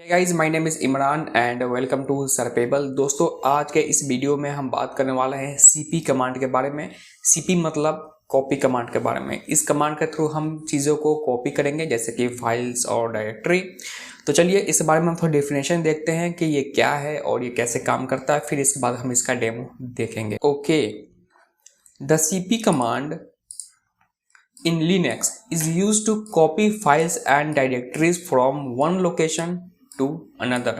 Hey guys, my name is Imran and welcome to सरपेबल। दोस्तों, आज के इस वीडियो में हम बात करने वाले हैं सीपी कमांड के बारे में। सीपी मतलब कॉपी कमांड के बारे में। इस कमांड के थ्रू हम चीज़ों को कॉपी करेंगे, जैसे कि फाइल्स और डायरेक्टरी। तो चलिए इस बारे में हम थोड़ा डेफिनेशन देखते हैं कि ये क्या है और ये कैसे काम करता है, फिर इसके बाद हम इसका डेमो देखेंगे। Okay, the CP command in Linux is used to copy files and directories from one location to another।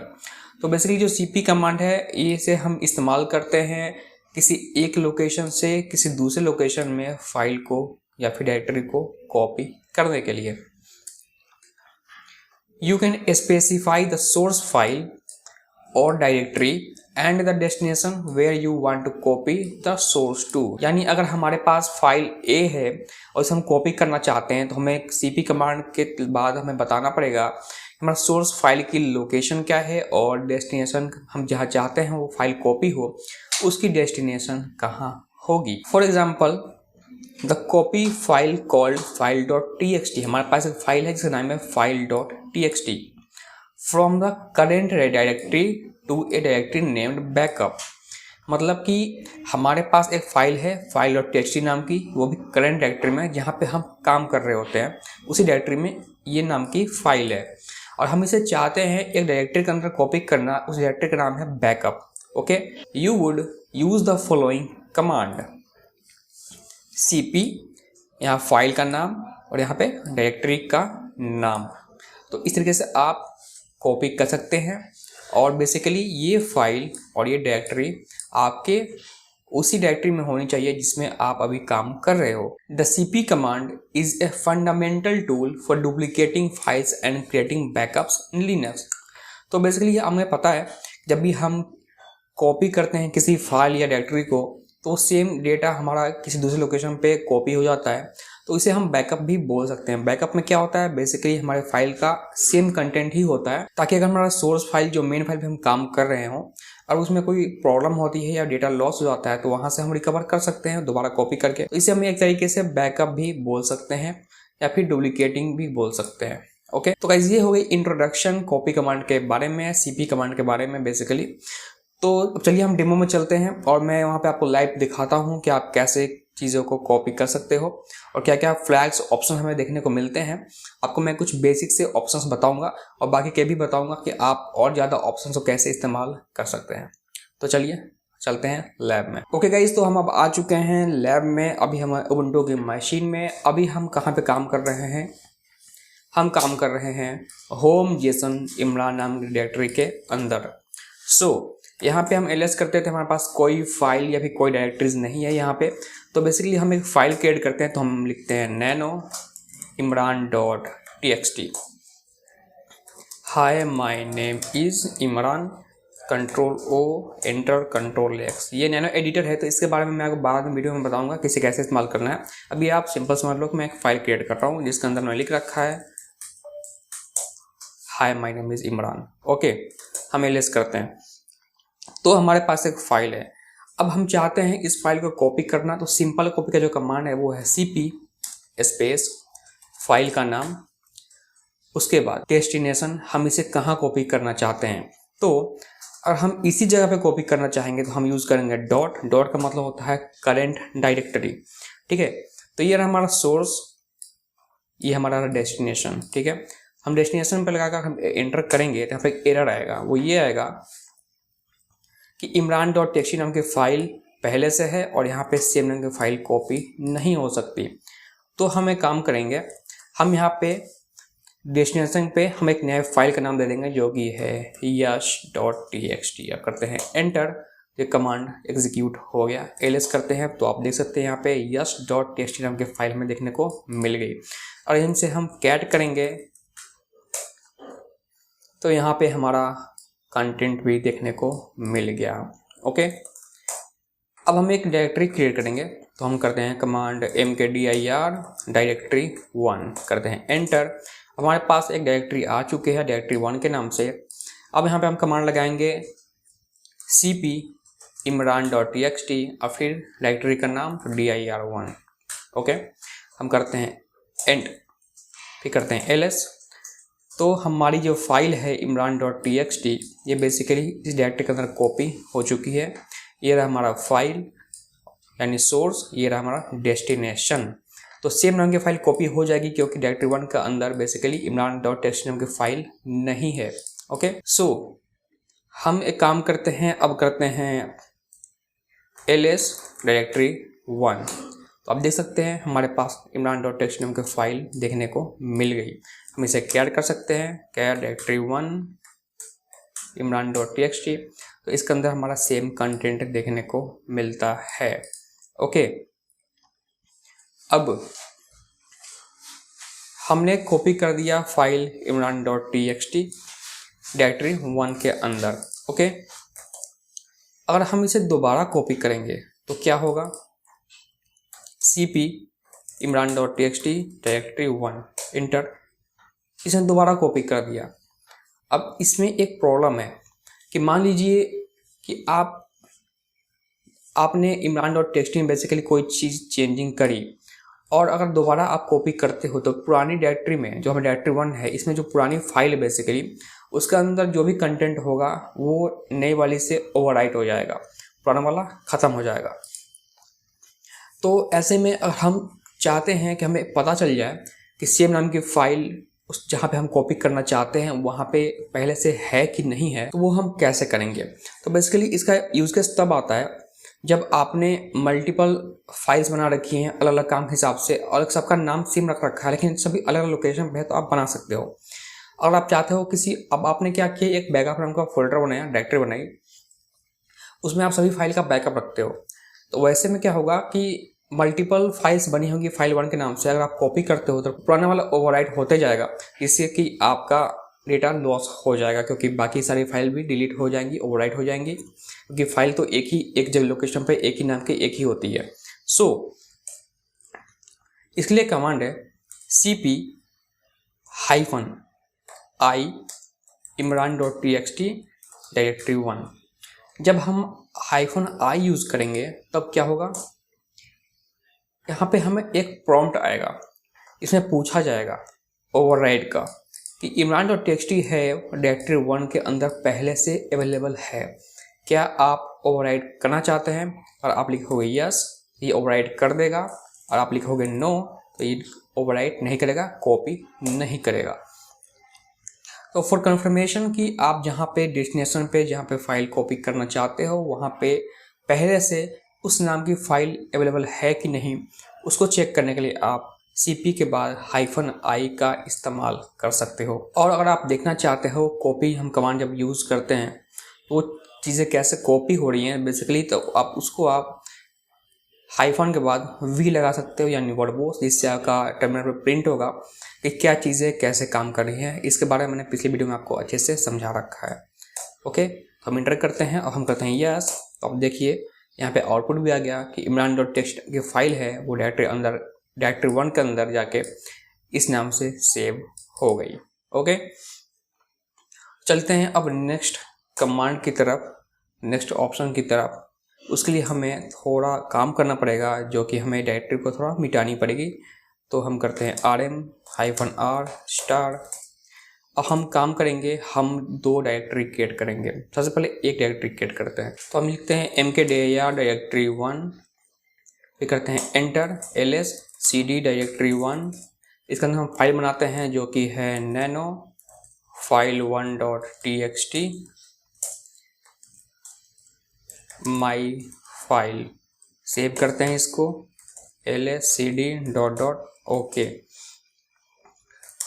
तो बेसिकली जो cp कमांड है इसे हम इस्तेमाल करते हैं किसी एक लोकेशन से किसी दूसरे लोकेशन में फाइल को या फिर डायरेक्टरी को कॉपी करने के लिए। You can specify the source file और directory and the destination where you want to copy the source to. यानी अगर हमारे पास फाइल ए है और इसे हम कॉपी करना चाहते हैं तो हमें सीपी कमांड के बाद हमें बताना पड़ेगा हमारा सोर्स फाइल की लोकेशन क्या है और डेस्टिनेशन हम जहाँ चाहते हैं वो फाइल कॉपी हो उसकी डेस्टिनेशन कहाँ होगी। For example, the copy file called file.txt। हमारे पास एक फाइल है जिसका नाम है file.txt from the current directory to a directory named backup. मतलब कि हमारे पास एक फाइल है file.txt नाम की, वो भी करंट डायरेक्टरी में जहाँ पे हम काम कर रहे होते हैं उसी डायरेक्टरी में ये नाम की फाइल है और हम इसे चाहते हैं एक डायरेक्टरी के अंदर कॉपी करना। उस डायरेक्टरी का नाम है backup. Okay, you would use the following command. cp, यहाँ फाइल का नाम और यहाँ पे डायरेक्टरी का नाम। तो इस तरीके से आप कॉपी कर सकते हैं और बेसिकली ये फाइल और ये डायरेक्टरी आपके उसी डायरेक्टरी में होनी चाहिए जिसमें आप अभी काम कर रहे हो। The CP command is a fundamental tool for duplicating files and creating backups in Linux. तो बेसिकली हमें पता है जब भी हम कॉपी करते हैं किसी फाइल या डायरेक्टरी को तो सेम डेटा हमारा किसी दूसरे लोकेशन पे कॉपी हो जाता है, तो इसे हम बैकअप भी बोल सकते हैं। बैकअप में क्या होता है, बेसिकली हमारे फाइल का सेम कंटेंट ही होता है, ताकि अगर हमारा सोर्स फाइल जो मेन फाइल पे हम काम कर रहे हो और उसमें कोई प्रॉब्लम होती है या डेटा लॉस हो जाता है तो वहाँ से हम रिकवर कर सकते हैं दोबारा कॉपी करके। तो इसे हम एक तरीके से बैकअप भी बोल सकते हैं या फिर डुप्लीकेटिंग भी बोल सकते हैं। ओके, तो गाइस ये हो गई इंट्रोडक्शन कॉपी कमांड के बारे में, सीपी कमांड के बारे में बेसिकली। तो चलिए हम डेमो में चलते हैं और मैं वहाँ पे आपको लाइव दिखाता हूँ कि आप कैसे चीज़ों को कॉपी कर सकते हो और क्या क्या फ्लैग्स ऑप्शन हमें देखने को मिलते हैं। आपको मैं कुछ बेसिक से ऑप्शंस बताऊंगा और बाकी के भी बताऊंगा कि आप और ज़्यादा ऑप्शंस को कैसे इस्तेमाल कर सकते हैं। तो चलिए चलते हैं लैब में। ओके गाइस, तो हम अब आ चुके हैं लैब में। अभी हम उबुंटू की मशीन में। अभी हम कहाँ पे काम कर रहे हैं, हम काम कर रहे हैं होम जेसन इमरान नाम की डायरेक्टरी के अंदर। यहाँ पे हम एलएस करते थे, हमारे पास कोई फाइल या फिर कोई डायरेक्टरीज नहीं है यहाँ पे। तो बेसिकली हम एक फाइल क्रिएट करते हैं, तो हम लिखते हैं nano imran.txt। Hi my name is Imran, control O, enter, control X. ये नैनो एडिटर है तो इसके बारे में मैं आपको बाद में वीडियो में बताऊंगा किसे कैसे इस्तेमाल करना है। अभी आप सिंपल समझ लो कि मैं एक फाइल क्रिएट कर रहा हूँ जिसके अंदर मैंने लिख रखा है हाय my name is Imran. Okay, हम एलएस करते हैं तो हमारे पास एक फाइल है। अब हम चाहते हैं इस फाइल को कॉपी करना, तो सिंपल कॉपी का जो कमांड है वो है cp स्पेस फाइल का नाम, उसके बाद डेस्टिनेशन, हम इसे कहाँ कॉपी करना चाहते हैं। तो अगर हम इसी जगह पे कॉपी करना चाहेंगे तो हम यूज़ करेंगे डॉट। डॉट का मतलब होता है करेंट डायरेक्टरी। ठीक है, तो ये रहा हमारा सोर्स, ये हमारा डेस्टिनेशन। ठीक है, हम डेस्टिनेशन पर लगाकर हम एंटर करेंगे तो यहाँ पे एक एरर आएगा, वो ये आएगा कि imran.txt नाम की फाइल पहले से है और यहाँ पे सेम नाम की फाइल कॉपी नहीं हो सकती। तो हम एक काम करेंगे, हम यहाँ पे डेस्टिनेशन पे हम एक नया फाइल का नाम दे देंगे जो कि है yash.txt। अब करते हैं एंटर, ये कमांड एग्जीक्यूट हो गया। एलएस करते हैं तो आप देख सकते हैं यहाँ पे yash.txt नाम की फाइल हमें देखने को मिल गई और इनसे हम कैट करेंगे तो यहाँ पे हमारा कंटेंट भी देखने को मिल गया। ओके, अब हम एक डायरेक्टरी क्रिएट करेंगे तो हम करते हैं कमांड mkdir डायरेक्टरी 1, करते हैं एंटर। हमारे पास एक डायरेक्टरी आ चुकी है डायरेक्टरी 1 के नाम से। अब यहाँ पे हम कमांड लगाएंगे cp imran.txt और फिर डायरेक्टरी का नाम dir1। ओके, हम करते हैं एंटर, फिर करते हैं ls। तो हमारी जो फाइल है imran.txt ये बेसिकली इस डायरेक्टरी के अंदर कॉपी हो चुकी है। ये रहा हमारा फाइल यानी सोर्स, ये रहा हमारा डेस्टिनेशन। तो सेम नाम की फाइल कॉपी हो जाएगी क्योंकि डायरेक्टरी 1 के अंदर बेसिकली imran.txt नाम की फाइल नहीं है। ओके, सो हम एक काम करते हैं, अब करते हैं ls डायरेक्टरी 1। तो आप देख सकते हैं हमारे पास imran.txt नाम की फाइल देखने को मिल गई। हम इसे कैर कर सकते हैं, कैर डायरेक्टरी 1 imran.txt। तो इसके अंदर हमारा सेम कंटेंट देखने को मिलता है। ओके, अब हमने कॉपी कर दिया फाइल imran.txt डायरेक्टरी 1 के अंदर। ओके, अगर हम इसे दोबारा कॉपी करेंगे तो क्या होगा, cp imran.txt डायरेक्टरी 1 इंटर, इसे दोबारा कॉपी कर दिया। अब इसमें एक प्रॉब्लम है कि मान लीजिए कि आपने imran.txt में बेसिकली कोई चीज़ चेंजिंग करी और अगर दोबारा आप कॉपी करते हो तो पुरानी डायरेक्टरी में जो हमें डायरेक्टरी 1 है, इसमें जो पुरानी फाइल है बेसिकली उसके अंदर जो भी कंटेंट होगा वो नई वाली से ओवरराइट हो जाएगा, पुराना वाला ख़त्म हो जाएगा। तो ऐसे में अगर हम चाहते हैं कि हमें पता चल जाए कि सेम नाम की फाइल उस जहाँ पे हम कॉपी करना चाहते हैं वहाँ पे पहले से है कि नहीं है, तो वो हम कैसे करेंगे। तो बेसिकली इसका यूज़ केस तब आता है जब आपने मल्टीपल फाइल्स बना रखी हैं अलग अलग काम के हिसाब से और सबका नाम सेम रख रखा है लेकिन सभी अलग अलग लोकेशन पे है, तो आप बना सकते हो। अगर आप चाहते हो अब आपने क्या किया, एक बैकअप नाम का फोल्डर बनाया, डायरेक्टरी बनाई, उसमें आप सभी फाइल का बैकअप रखते हो। तो वैसे में क्या होगा कि मल्टीपल फाइल्स बनी होंगी फाइल 1 के नाम से, अगर आप कॉपी करते हो तो पुराना वाला ओवरराइट होते जाएगा, जिससे कि आपका डेटा लॉस हो जाएगा क्योंकि बाकी सारी फाइल भी डिलीट हो जाएंगी, ओवरराइट हो जाएंगी, क्योंकि फाइल तो एक जगह लोकेशन पे एक ही नाम की एक ही होती है। सो इसके लिए कमांड है cp-i imran.txt डायरेक्टरी 1। जब हम -i यूज़ करेंगे तब क्या होगा, यहाँ पे हमें एक प्रॉम्प्ट आएगा, इसमें पूछा जाएगा ओवरराइड का कि imran.txt है डायरेक्टरी 1 के अंदर पहले से अवेलेबल है, क्या आप ओवरराइड करना चाहते हैं। और आप लिखोगे यस, ये ओवरराइड कर देगा, और आप लिखोगे नो तो ये ओवरराइड नहीं करेगा, कॉपी नहीं करेगा। तो फॉर कंफर्मेशन कि आप जहाँ पे डेस्टिनेशन पे जहाँ पे फाइल कॉपी करना चाहते हो वहाँ पे पहले से उस नाम की फाइल अवेलेबल है कि नहीं, उसको चेक करने के लिए आप cp के बाद -i का इस्तेमाल कर सकते हो। और अगर आप देखना चाहते हो कॉपी हम कमांड जब यूज़ करते हैं तो चीज़ें कैसे कॉपी हो रही हैं बेसिकली, तो आप उसको हाइफन के बाद v लगा सकते हो यानी वर्बोस, जिससे आपका टर्मिनल पर प्रिंट होगा कि क्या चीज़ें कैसे काम कर रही हैं। इसके बारे में मैंने पिछली वीडियो में आपको अच्छे से समझा रखा है। ओके, तो हम इंटर करते हैं और हम करते हैं यस। तो अब देखिए यहाँ पे आउटपुट भी आ गया कि imran.txt की फाइल है वो डायरेक्टरी 1 के अंदर जाके इस नाम से सेव हो गई। ओके, चलते हैं अब नेक्स्ट कमांड की तरफ, नेक्स्ट ऑप्शन की तरफ। उसके लिए हमें थोड़ा काम करना पड़ेगा, जो कि हमें डायरेक्टरी को थोड़ा मिटानी पड़ेगी। तो हम करते हैं rm-r स्टार। अब हम काम करेंगे, हम 2 डायरेक्टरी क्रिएट करेंगे। सबसे पहले एक डायरेक्टरी क्रिएट करते हैं, तो हम लिखते हैं mkdir डायरेक्टरी 1, फिर करते हैं एंटर ls cd डायरेक्टरी 1। इसके अंदर हम फाइल बनाते हैं जो कि है nano file1.txt my file। Save करते हैं इसको ls cd .ok।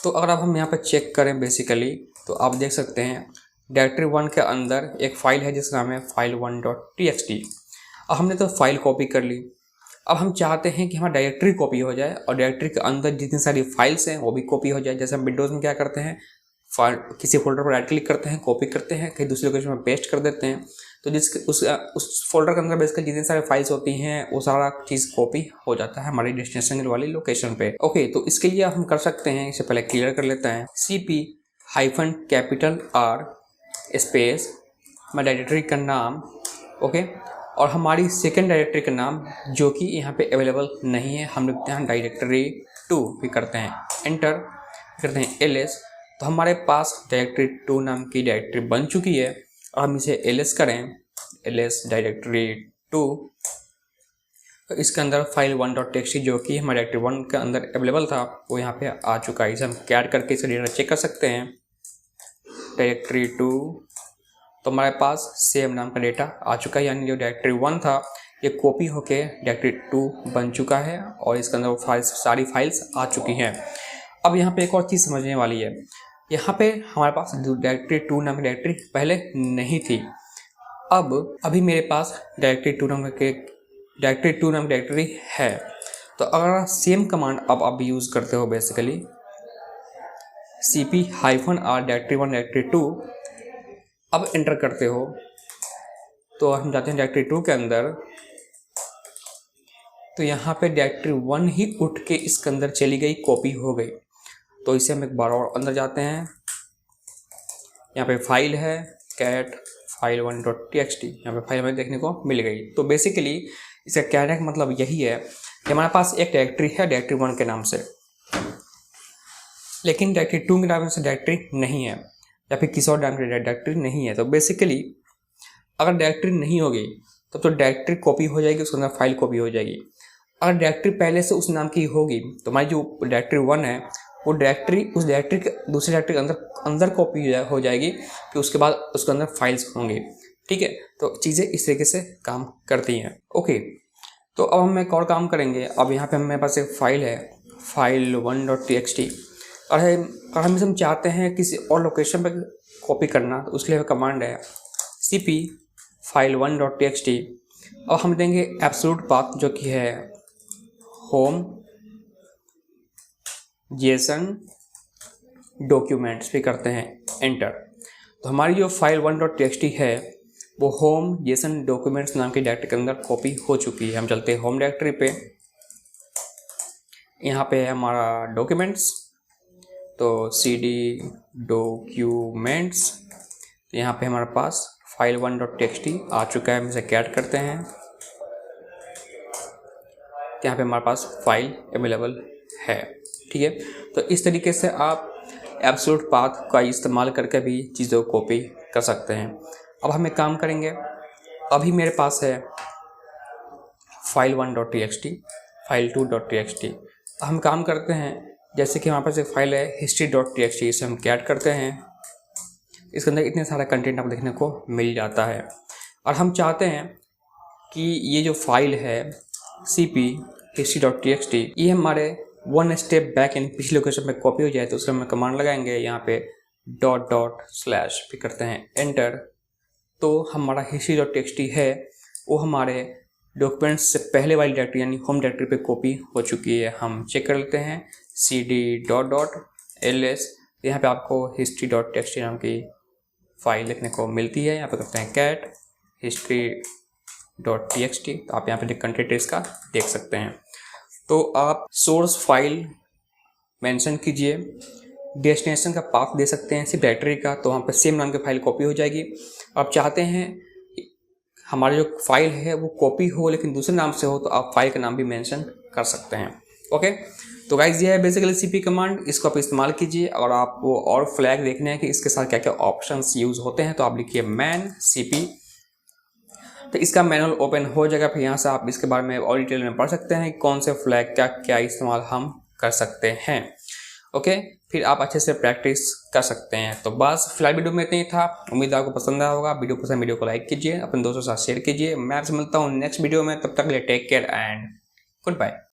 तो अगर अब हम यहाँ पर चेक करें बेसिकली तो आप देख सकते हैं डायरेक्टरी 1 के अंदर एक फ़ाइल है जिसका नाम है file1.txt। अब हमने तो फाइल कॉपी कर ली, अब हम चाहते हैं कि हमारा डायरेक्टरी कॉपी हो जाए और डायरेक्टरी के अंदर जितनी सारी फाइल्स हैं वो भी कॉपी हो जाए। जैसे हम विंडोज़ में क्या करते हैं, किसी फोल्डर पर राइट क्लिक करते हैं, कॉपी करते हैं, कहीं दूसरी लोकेशन में पेस्ट कर देते हैं, तो उस फोल्डर के अंदर बेसिकली जितनी सारी फाइल्स होती हैं वो सारा चीज़ कॉपी हो जाता है हमारी डेस्टिनेशन वाली लोकेशन पे। ओके, तो इसके लिए हम कर सकते हैं, इससे पहले क्लियर कर लेते हैं cp-R स्पेस मैं डायरेक्टरी का नाम। ओके, और हमारी सेकेंड डायरेक्टरी का नाम जो कि यहाँ पे अवेलेबल नहीं है, हम लिखते हैं डायरेक्टरी 2, फिर करते हैं एंटर, करते हैं ls तो हमारे पास डायरेक्टरी 2 नाम की डायरेक्टरी बन चुकी है और हम इसे ls करें, ls डायरेक्टरी 2, तो इसके अंदर फाइल 1.txt जो कि हमारे डायरेक्टरी 1 के अंदर अवेलेबल था वो यहाँ पे आ चुका है। इसे हम कैट करके इसे डेटा चेक कर सकते हैं। डायरेक्टरी 2, तो हमारे पास सेम नाम का डेटा आ चुका है, यानी जो डायरेक्टरी 1 था ये कॉपी होके डायरेक्टरी 2 बन चुका है और इसके अंदर वो सारी फाइल्स आ चुकी हैं। अब यहाँ पे एक और चीज़ समझने वाली है, यहाँ पे हमारे पास डायरेक्टरी 2 नाम की डायरेक्टरी पहले नहीं थी। अभी मेरे पास डायरेक्टरी 2 नाम की डायरेक्टरी है। तो अगर सेम कमांड अब आप यूज़ करते हो बेसिकली cp-r डायरेक्टरी 1 डायरेक्टरी 2 अब एंटर करते हो, तो हम जाते हैं डायरेक्टरी 2 के अंदर, तो यहाँ पे डायरेक्टरी 1 ही उठ के इसके अंदर चली गई, कॉपी हो गई। तो इसे हम एक बार और अंदर जाते हैं, यहाँ पे फाइल है कैट फाइल 1.txt, यहाँ पे फाइल हमें देखने को मिल गई। तो बेसिकली इसका कहने का मतलब यही है कि हमारे पास एक डायरेक्टरी है डायरेक्टरी 1 के नाम से, लेकिन डायरेक्टरी 2 के नाम से डायरेक्टरी नहीं है या फिर किसी और नाम की डायरेक्टरी नहीं है। तो बेसिकली अगर डायरेक्टरी नहीं होगी तब तो डायरेक्टरी कॉपी हो जाएगी, उसके अंदर फाइल कॉपी हो जाएगी। अगर डायरेक्टरी पहले से उस नाम की होगी तो हमारी जो डायरेक्टरी 1 है वो डायरेक्टरी उस डायरेक्टरी के दूसरी डायरेक्टरी के अंदर कॉपी हो जाएगी, फिर उसके बाद उसके अंदर फाइल्स होंगे। ठीक है, तो चीज़ें इस तरीके से काम करती हैं। ओके, तो अब हम एक और काम करेंगे। अब यहाँ पे हमारे पास एक फाइल है फाइल 1.txt, और हम इसे चाहते हैं किसी और लोकेशन पर कॉपी करना, तो उसके लिए कमांड है cp फाइल 1.txt। अब हम देंगे एब्सोल्यूट पाथ जो कि है होम जेसन डॉक्यूमेंट्स पे करते हैं एंटर। तो हमारी जो फाइल 1.txt है वो होम जेसन डॉक्यूमेंट्स नाम की डायरेक्टरी के अंदर कॉपी हो चुकी है। हम चलते हैं होम डायरेक्टरी पे, यहाँ पे है हमारा डॉक्यूमेंट्स, तो cd डॉक्यूमेंट्स, यहाँ पे हमारे पास फाइल 1.txt आ चुका है। हम इसे कैट करते हैं, यहाँ पे हमारे पास फाइल अवेलेबल है। ठीक है, तो इस तरीके से आप एब्सोल्यूट पाथ का इस्तेमाल करके भी चीज़ों को कॉपी कर सकते हैं। अब हम एक काम करेंगे, अभी मेरे पास है फाइल 1.txt फाइल 2.txt। हम काम करते हैं, जैसे कि हमारे पास एक फाइल है history.txt, इसे हम कैट करते हैं। इसके अंदर इतने सारा कंटेंट आपको देखने को मिल जाता है और हम चाहते हैं कि ये जो फाइल है cp history.txt ये हमारे 1 स्टेप बैक यानी पिछले लोकेशन पे कॉपी हो जाए। तो उसमें हम कमांड लगाएंगे, यहाँ पे // फिर करते हैं एंटर। तो हमारा history.txt है वो हमारे डॉक्यूमेंट्स से पहले वाली डायरेक्टरी यानी होम डायरेक्टरी पे कॉपी हो चुकी है। हम चेक कर लेते हैं cd.ls, यहाँ पे आपको history.txt नाम की फाइल देखने को मिलती है। यहाँ पे करते हैं कैट history.txt, तो आप यहाँ पे कंटेंट इसका देख सकते हैं। तो आप सोर्स फाइल मेंशन कीजिए, डेस्टिनेशन का पाथ दे सकते हैं सिर्फ डायरेक्टरी का, तो वहाँ पर सेम नाम की फाइल कॉपी हो जाएगी। आप चाहते हैं हमारी जो फाइल है वो कॉपी हो लेकिन दूसरे नाम से हो, तो आप फाइल का नाम भी मेंशन कर सकते हैं। ओके, तो गाइज ये है बेसिकली cp कमांड, इसको आप इस्तेमाल कीजिए। और आपको और फ्लैग देखने हैं कि इसके साथ क्या क्या ऑप्शंस यूज़ होते हैं, तो आप लिखिए मैन cp, तो इसका मैनुअल ओपन हो जाएगा। फिर यहाँ से आप इसके बारे में और डिटेल में पढ़ सकते हैं कौन से फ्लैग का क्या इस्तेमाल हम कर सकते हैं। ओके, फिर आप अच्छे से प्रैक्टिस कर सकते हैं। तो बस फिलहाल वीडियो में इतना ही था, उम्मीद आपको पसंद आया होगा। वीडियो पसंद वीडियो को लाइक कीजिए, अपने दोस्तों के साथ शेयर कीजिए। मैं आपसे मिलता हूँ नेक्स्ट वीडियो में, तब तक के लिए take care and good bye.